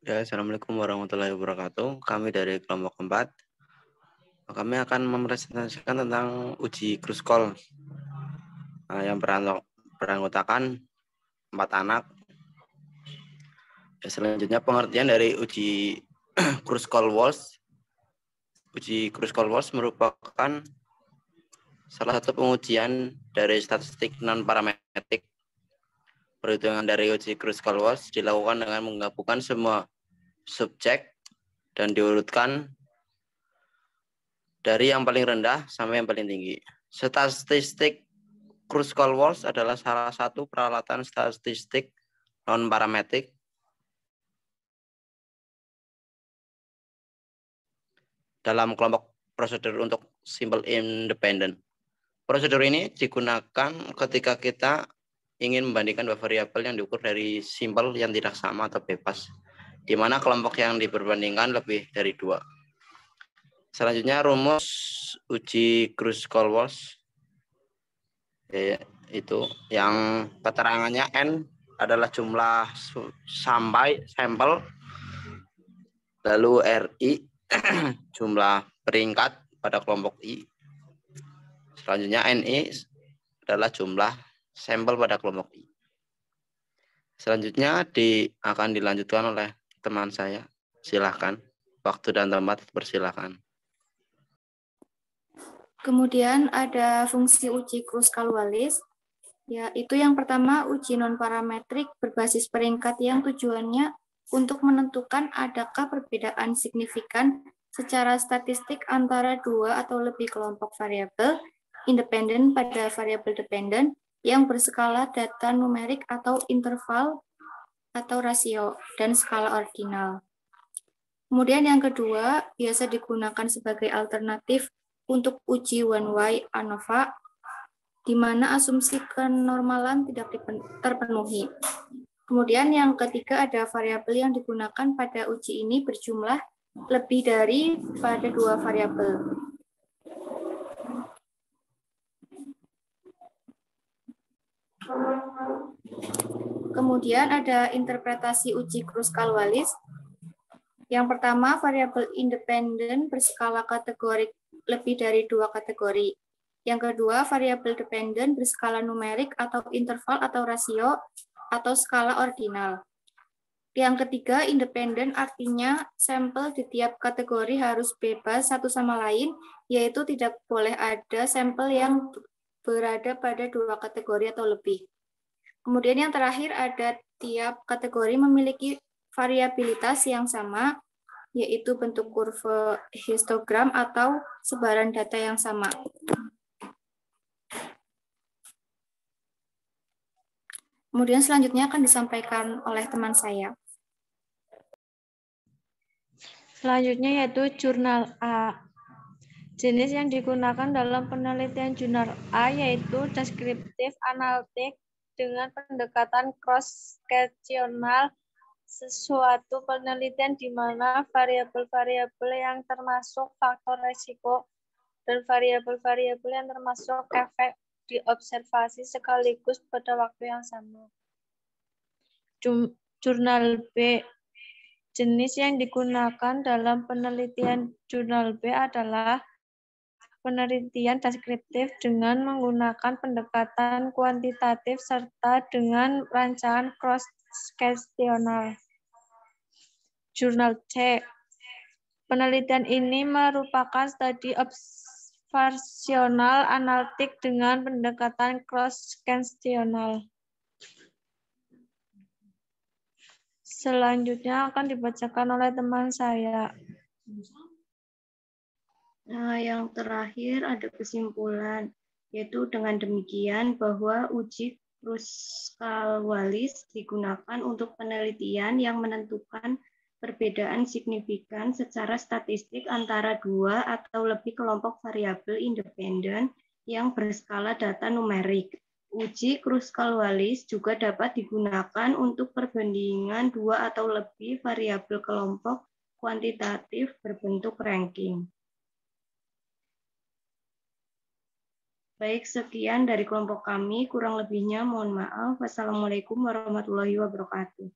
Ya, Assalamualaikum warahmatullahi wabarakatuh. Kami dari kelompok 4. Kami akan mempresentasikan tentang uji kruskol yang beranggotakan 4 anak. Selanjutnya pengertian dari uji kruskol WALS. Uji kruskol WALS merupakan salah satu pengujian dari statistik non-parametrik. Perhitungan dari uji kruskol WALS dilakukan dengan menggabungkan semua subjek dan diurutkan dari yang paling rendah sampai yang paling tinggi. Statistik kruskol WALS adalah salah satu peralatan statistik non-parametrik dalam kelompok prosedur untuk simple independent. Prosedur ini digunakan ketika kita ingin membandingkan dua variabel yang diukur dari simple yang tidak sama atau bebas, di mana kelompok yang diperbandingkan lebih dari 2. Selanjutnya rumus uji kruskol WALS itu yang keterangannya N adalah jumlah sampel, lalu RI jumlah peringkat pada kelompok I. Selanjutnya NI adalah jumlah sampel pada kelompok I. Selanjutnya akan dilanjutkan oleh teman saya. Silahkan. Waktu dan tempat persilahkan. Kemudian ada fungsi uji kruskal-Wallis, yaitu yang pertama uji non-parametrik berbasis peringkat yang tujuannya untuk menentukan adakah perbedaan signifikan secara statistik antara 2 atau lebih kelompok variabel independen pada variabel dependen yang berskala data numerik atau interval atau rasio dan skala ordinal. Kemudian yang kedua biasa digunakan sebagai alternatif untuk uji one-way ANOVA, di mana asumsi kenormalan tidak terpenuhi. Kemudian yang ketiga ada variabel yang digunakan pada uji ini berjumlah lebih dari pada 2 variabel. Kemudian ada interpretasi uji kruskal-Wallis. Yang pertama, variabel independen berskala kategorik lebih dari 2 kategori. Yang kedua, variabel dependen berskala numerik atau interval atau rasio atau skala ordinal. Yang ketiga, independen artinya sampel di tiap kategori harus bebas satu sama lain, yaitu tidak boleh ada sampel yang berada pada 2 kategori atau lebih. Kemudian yang terakhir ada tiap kategori memiliki variabilitas yang sama, yaitu bentuk kurva histogram atau sebaran data yang sama. Kemudian selanjutnya akan disampaikan oleh teman saya. Selanjutnya yaitu jurnal A. Jenis yang digunakan dalam penelitian jurnal A yaitu deskriptif analitik dengan pendekatan cross-sectional, sesuatu penelitian di mana variabel-variabel yang termasuk faktor risiko dan variabel-variabel yang termasuk efek diobservasi sekaligus pada waktu yang sama. Jurnal B. Jenis yang digunakan dalam penelitian jurnal B adalah penelitian deskriptif dengan menggunakan pendekatan kuantitatif serta dengan rancangan cross-sectional. Jurnal C. Penelitian ini merupakan studi observasional analitik dengan pendekatan cross-sectional. Selanjutnya akan dibacakan oleh teman saya. Nah, yang terakhir ada kesimpulan, yaitu dengan demikian bahwa uji kruskal-Wallis digunakan untuk penelitian yang menentukan perbedaan signifikan secara statistik antara 2 atau lebih kelompok variabel independen yang berskala data numerik. Uji kruskal-Wallis juga dapat digunakan untuk perbandingan 2 atau lebih variabel kelompok kuantitatif berbentuk ranking. Baik, sekian dari kelompok kami. Kurang lebihnya mohon maaf. Wassalamualaikum warahmatullahi wabarakatuh.